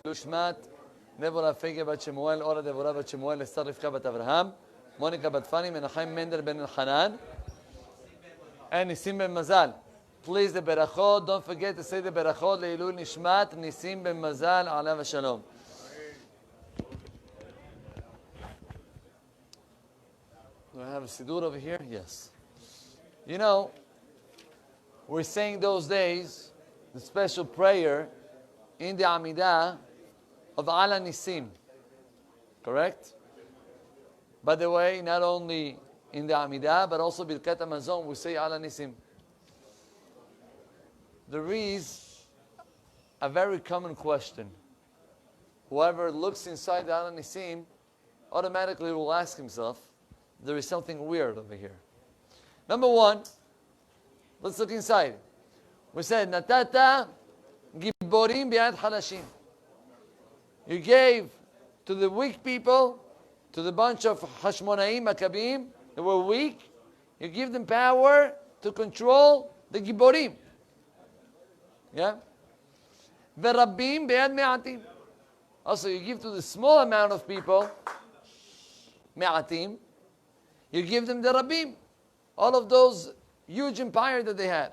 Lushmat, Deborah Fege bat Shemuel, Ora Deborah bat Shemuel, Esther Rivka bat Avraham, Monica bat Fanny, Menachem Mendel ben Elchanan, and Nisim ben Mazal. Please, the berachot, don't forget to say the berachot, Leilul Nishmat, Nisim ben Mazal, Alav Shalom. Do I have a siddur over here? Yes. You know, we're saying those days the special prayer in the Amidah of Ala Nisim. Correct? By the way, not only in the Amidah, but also Birkat HaMazon, we say Ala Nisim. There is a very common question. Whoever looks inside the Ala Nisim automatically will ask himself, there is something weird over here. Number one, let's look inside. We said, Natata giborim bi'ad halashim. You gave to the weak people, to the bunch of Hashmonaim, Maccabim, that were weak, you give them power to control the giborim. Yeah? V'rabbim bi'ad me'atim. Also, you give to the small amount of people, me'atim, you give them the rabbim. All of those huge empire that they had.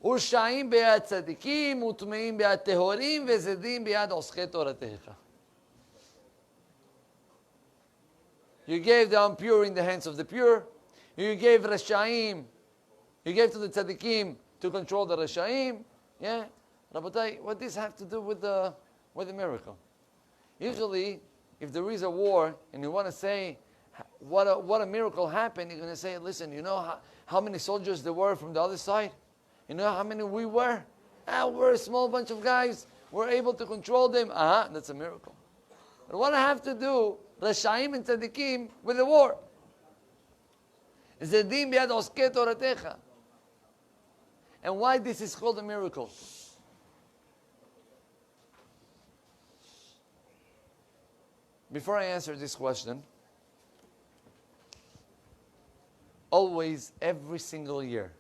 Urshaim be'ad tzadikim, utmeim be'ad tehorim, vezedim be'ad oskei toratecha. You gave the impure in the hands of the pure. You gave Reshaim. You gave to the tzadikim to control the Reshaim. Yeah? Rabotai, what does this have to do with the miracle? Usually, if there is a war and you want to say what a miracle happened, you're going to say, listen, you know how many soldiers there were from the other side? You know how many we were? We're a small bunch of guys. We're able to control them. That's a miracle. But what I have to do, Rashaim and Tzadikim, with the war? Zedim biad oskei toratecha. And why this is called a miracle? Before I answer this question, always, every single year,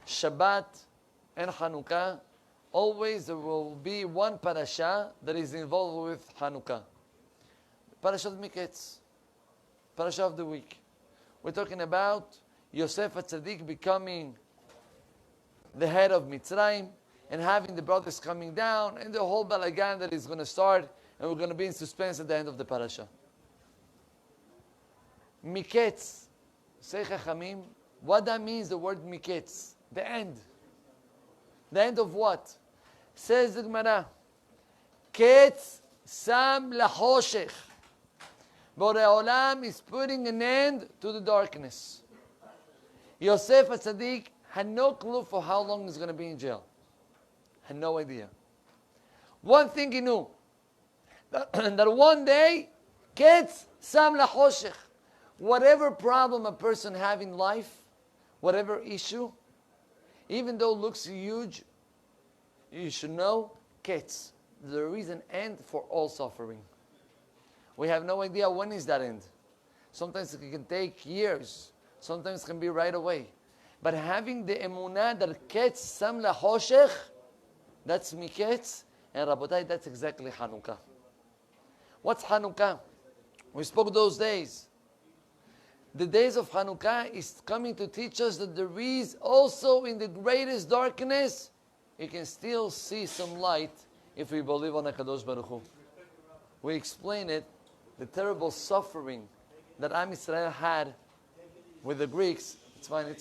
Shabbat and Hanukkah, always there will be one parasha that is involved with Hanukkah. Parasha of Miketz, parasha of the week. We're talking about Yosef HaTzadik becoming the head of Mitzrayim and having the brothers coming down and the whole balagan that is going to start, and we're going to be in suspense at the end of the parasha. Miketz, say Chachamim, what that means, the word Miketz, the end. The end of what? Says the Gemara, Ketz sam lachoshech. Borei Olam is putting an end to the darkness. Yosef HaTzadik had no clue for how long he's going to be in jail. Had no idea. One thing he knew, that one day, Ketz sam lachoshech. Whatever problem a person have in life, whatever issue, even though it looks huge, you should know, Ketz, there is an end for all suffering. We have no idea when is that end. Sometimes it can take years. Sometimes it can be right away. But having the emunah that Ketz sam lachoshech, that's Miketz, and Rabotai, that's exactly Hanukkah. What's Hanukkah? We spoke those days. The days of Hanukkah is coming to teach us that there is also in the greatest darkness, you can still see some light if we believe on HaKadosh Baruch Hu. We explain it, the terrible suffering that Am Yisrael had with the Greeks. It's fine. You're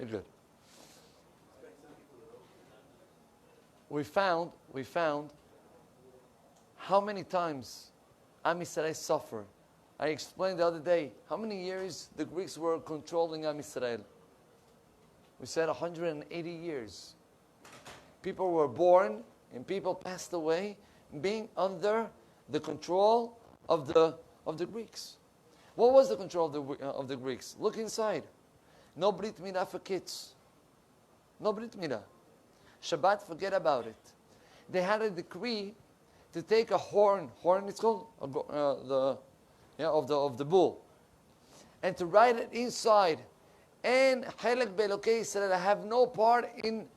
good. We found how many times Am Yisrael suffered. I explained the other day how many years the Greeks were controlling Am Yisrael. We said 180 years. People were born and people passed away being under the control of the Greeks. What was the control of the Greeks? Look inside. No Brit Milah for kids. No Brit Milah. Shabbat, forget about it. They had a decree to take a horn it's called, of the bull, and to write it inside and Chelek Be'elokei Yisrael. I have no part in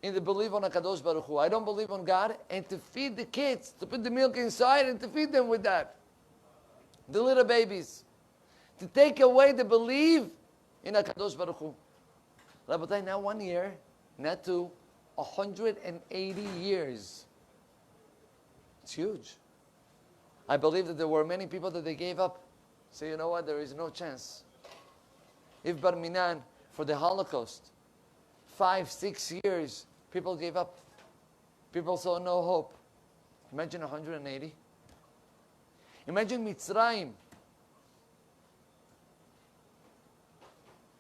the belief on HaKadosh Baruch Hu. I don't believe on God. And to feed the kids, to put the milk inside and to feed them with that. The little babies. To take away the belief in HaKadosh Baruch Hu. Rabotai, not 1 year, not 2, 180 years. It's huge. I believe that there were many people that they gave up. Say, you know what, there is no chance. If Bar Minan, for the Holocaust, 5, 6 years, people gave up. People saw no hope. Imagine 180. Imagine Mitzrayim.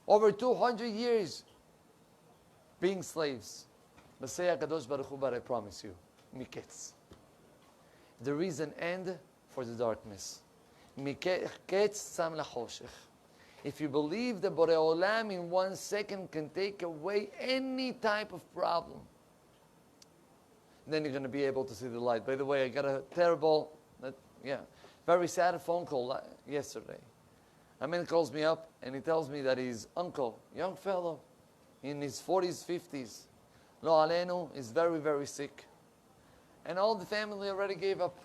Over 200 years being slaves. But say HaKadosh Baruch Hu, but I promise you, Miketz. There is an end for the darkness. Miketz sam lachoshech. If you believe that Borei Olam in 1 second can take away any type of problem, then you're going to be able to see the light. By the way, I got a terrible, very sad phone call yesterday. A man calls me up and he tells me that his uncle, young fellow, in his 40s, 50s, Lo Alenu, is very, very sick. And all the family already gave up.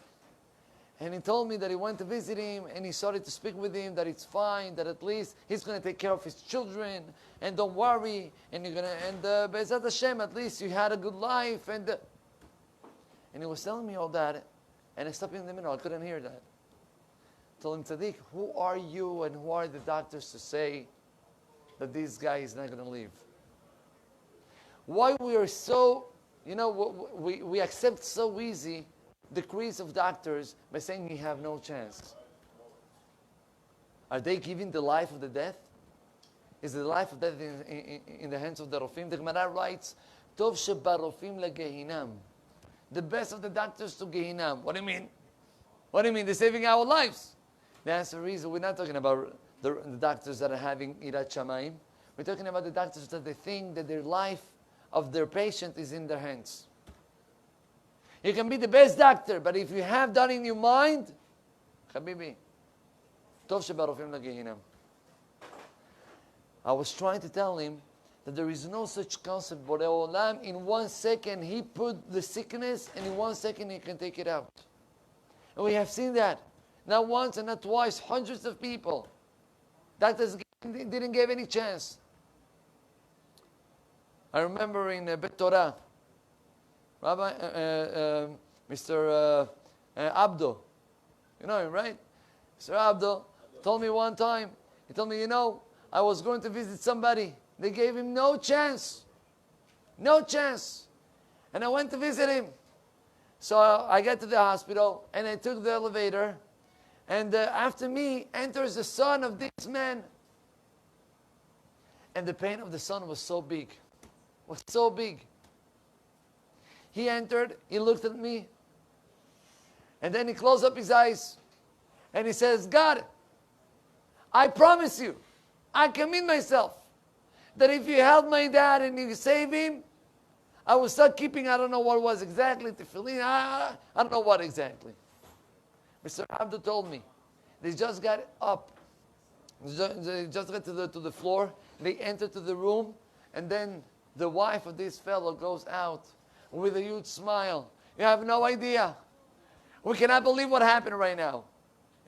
And he told me that he went to visit him and he started to speak with him that it's fine, that at least he's going to take care of his children and don't worry, and you're going to, and Be'ezat Hashem, at least you had a good life. And he was telling me all that, and I stopped in the middle. I couldn't hear that. I told him, Tzaddik, who are you and who are the doctors to say that this guy is not going to live? Why we are so, we accept so easy decrees of doctors by saying we have no chance. Are they giving the life of the death? Is the life of death in the hands of the Rofim? The Gemara writes, Tov sheba Rofim leGehinam. The best of the doctors to Gehinam. What do you mean? What do you mean? They're saving our lives. The answer is, we're not talking about the doctors that are having Irat Shamayim. We're talking about the doctors that they think that their life of their patient is in their hands. You can be the best doctor, but if you have that in your mind, Habibi, Tov sheba Rofim leGehinam. I was trying to tell him that there is no such concept. Borei Olam, in 1 second, he put the sickness, and in 1 second, he can take it out. And we have seen that. Not once and not twice, hundreds of people. Doctors didn't give any chance. I remember in Bet Torah, Rabbi, Mr. Abdo, you know him, right? Mr. Abdo told me one time, he told me, I was going to visit somebody. They gave him no chance. No chance. And I went to visit him. So I got to the hospital, and I took the elevator, and after me enters the son of this man. And the pain of the son was so big. Was so big. He entered, he looked at me, and then he closed up his eyes, and he says, God, I promise you, I commit myself, that if you help my dad and you save him, I will start keeping, I don't know what it was exactly, tefillin, I don't know what exactly. Mr. Abdu told me, they just got up, they just got to the floor, they entered to the room, and then the wife of this fellow goes out with a huge smile. You have no idea. We cannot believe what happened right now.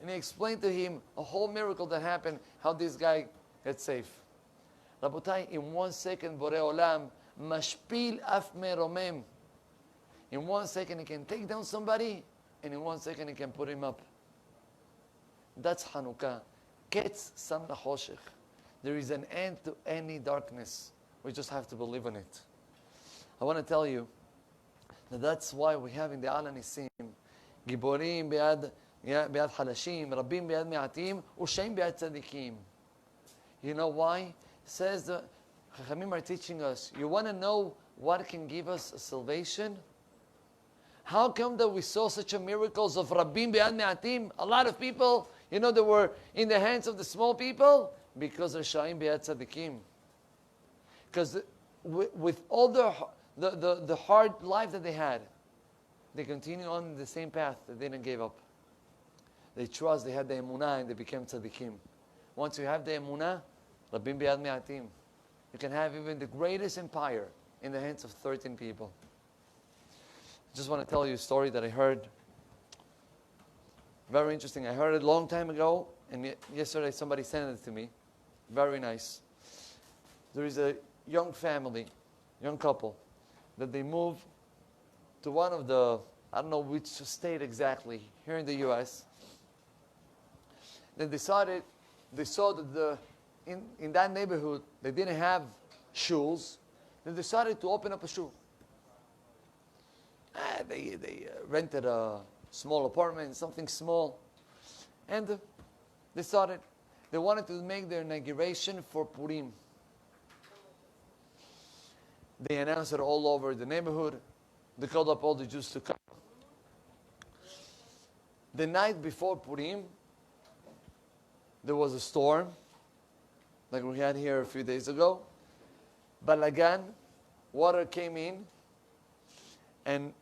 And he explained to him a whole miracle that happened, how this guy got safe. Rabotai, in 1 second, Borei Olam, mashpil af meromem. In 1 second, he can take down somebody, and in 1 second, he can put him up. That's Hanukkah. Ketz sam lachoshech. There is an end to any darkness. We just have to believe in it. I want to tell you that that's why we have in the Ala Nisim, Giborim be'ad halashim, Rabbim be'ad me'atim, Ushaim be'ad tzadikim. You know why? It says the Chachamim are teaching us, you want to know what can give us salvation? How come that we saw such a miracles of Rabbim be'ad me'atim? A lot of people, they were in the hands of the small people, because Reshaim be'ad tzadikim. Because with all the hard life that they had, they continue on the same path. They didn't give up. They trust, they had the emunah, and they became tzaddikim. Once you have the emunah, Rabim bi'ad mi'atim. You can have even the greatest empire in the hands of 13 people. I just want to tell you a story that I heard. Very interesting. I heard it a long time ago, and yesterday somebody sent it to me. Very nice. There is a young family, young couple, that they move to one of the, I don't know which state exactly, here in the U.S. They decided, they saw that in that neighborhood, they didn't have shuls. They decided to open up a shul. They rented a small apartment, something small. And they started, they wanted to make their inauguration for Purim. They announced it all over the neighborhood. They called up all the Jews to come. The night before Purim, there was a storm, like we had here a few days ago. Balagan, water came in, and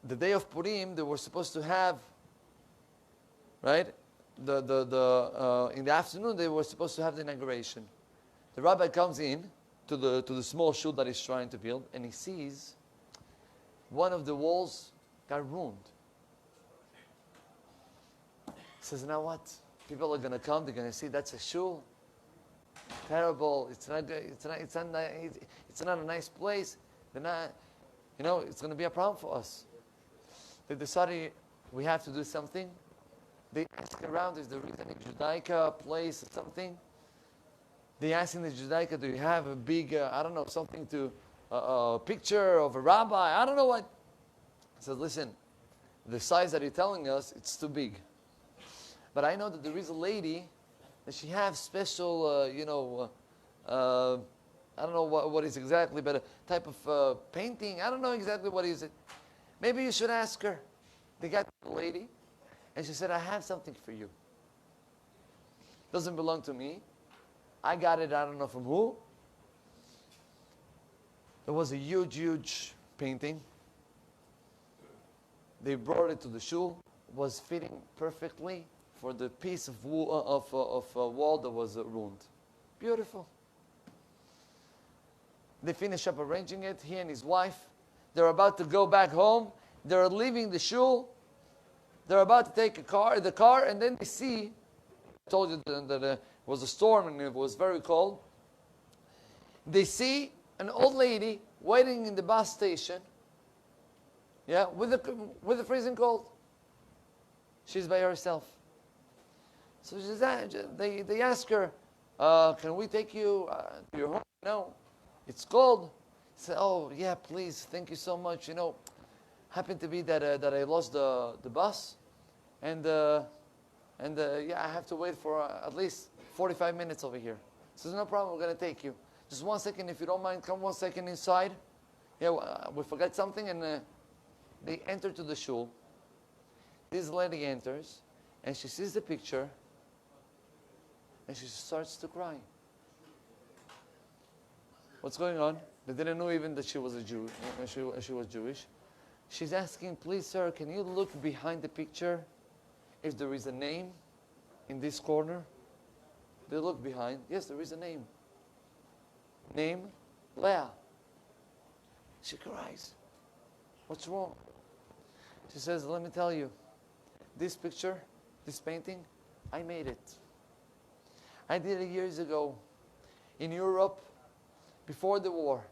the day of Purim, they were supposed to have, right? In the afternoon, they were supposed to have the inauguration. The rabbi comes in to the small shul that he's trying to build, and he sees one of the walls got ruined. He says, "Now what? People are going to come. They're going to see that's a shul. Terrible. It's not a nice place. They're not. It's going to be a problem for us." They decided we have to do something. They ask around, is there any Judaica place or something? They ask in the Judaica, do you have a big, something to, a picture of a rabbi? I don't know what. He says, listen, the size that you're telling us, it's too big. But I know that there is a lady that she has special, I don't know what is exactly, but a type of painting. I don't know exactly what is it. Maybe you should ask her. They got the lady, and she said, I have something for you. Doesn't belong to me. I got it, I don't know from who. There was a huge, huge painting. They brought it to the shul. It was fitting perfectly for the piece of wall that was ruined. Beautiful. They finish up arranging it, he and his wife. They're about to go back home. They're leaving the shul. They're about to take the car, and then they see, I told you that it was a storm and it was very cold. They see an old lady waiting in the bus station, with the freezing cold. She's by herself. So they ask her, can we take you to your home? No, it's cold. Say, oh yeah, please, thank you so much. Happened to be that I lost the bus, and I have to wait for at least 45 minutes over here. So no problem, we're gonna take you. Just 1 second, if you don't mind, come 1 second inside. We forgot something, and they enter to the shul. This lady enters, and she sees the picture, and she starts to cry. What's going on? They didn't know even that she was a Jew. She was Jewish. She's asking, please, sir, can you look behind the picture if there is a name in this corner? They look behind. Yes, there is a name. Name, Leah. She cries. What's wrong? She says, let me tell you, this picture, this painting, I made it. I did it years ago in Europe before the war.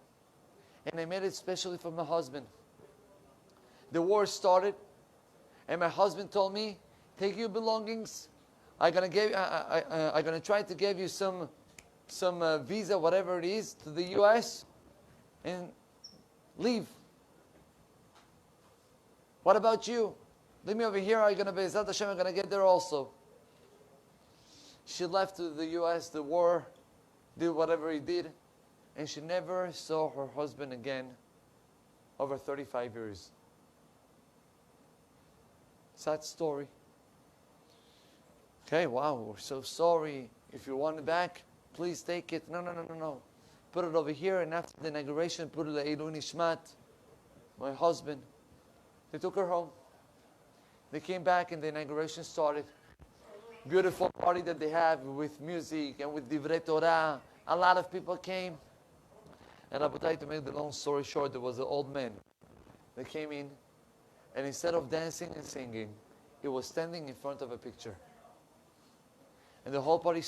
And I made it especially for my husband. The war started, and my husband told me, take your belongings. I'm gonna try to give you some visa, whatever it is, to the U.S. and leave. What about you? Leave me over here. I'm gonna get there also. She left to the U.S. The war did whatever he did, and she never saw her husband again over 35 years. Sad story. Okay, wow, we're so sorry. If you want it back, please take it. No. Put it over here, and after the inauguration, put it Le'ilui Nishmat, my husband. They took her home. They came back, and the inauguration started. beautiful party that they have with music and with Divrei Torah. A lot of people came. And Rabotai, to make the long story short, there was an old man that came in, and instead of dancing and singing, he was standing in front of a picture. And the whole party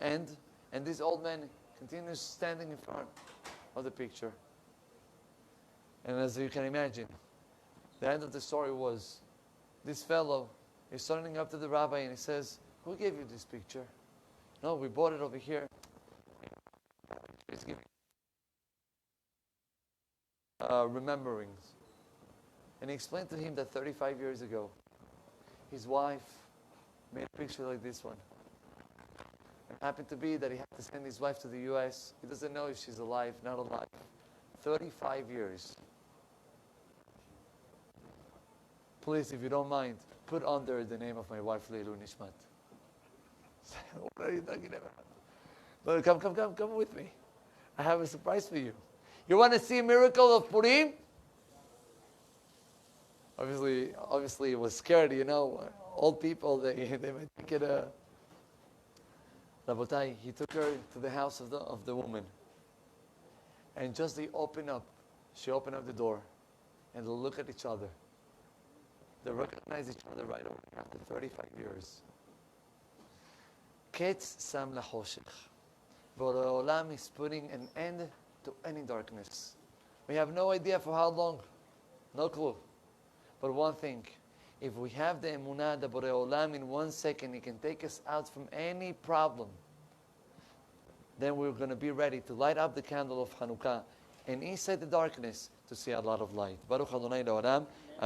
end, and this old man continues standing in front of the picture. And as you can imagine, the end of the story was, this fellow is turning up to the rabbi and he says, "Who gave you this picture?" "No, we bought it over here." He's giving rememberings. And he explained to him that 35 years ago, his wife made a picture like this one. It happened to be that he had to send his wife to the US. He doesn't know if she's alive, not alive. 35 years. Please, if you don't mind, put under the name of my wife, Leilu Nishmat. What are you talking about? But come with me. I have a surprise for you. You want to see a miracle of Purim? Obviously it was scared, Old people, they might think it a... Rabotai, he took her to the house of the woman. And just she opened up the door, and they look at each other. They recognize each other right away after 35 years. Ketz sam lachoshech. Borei Olam is putting an end to any darkness. We have no idea for how long. No clue. But one thing, if we have the emunah, the Borei Olam, in 1 second, He can take us out from any problem, then we're going to be ready to light up the candle of Hanukkah, and inside the darkness, to see a lot of light. Baruch Adonai Le'olam.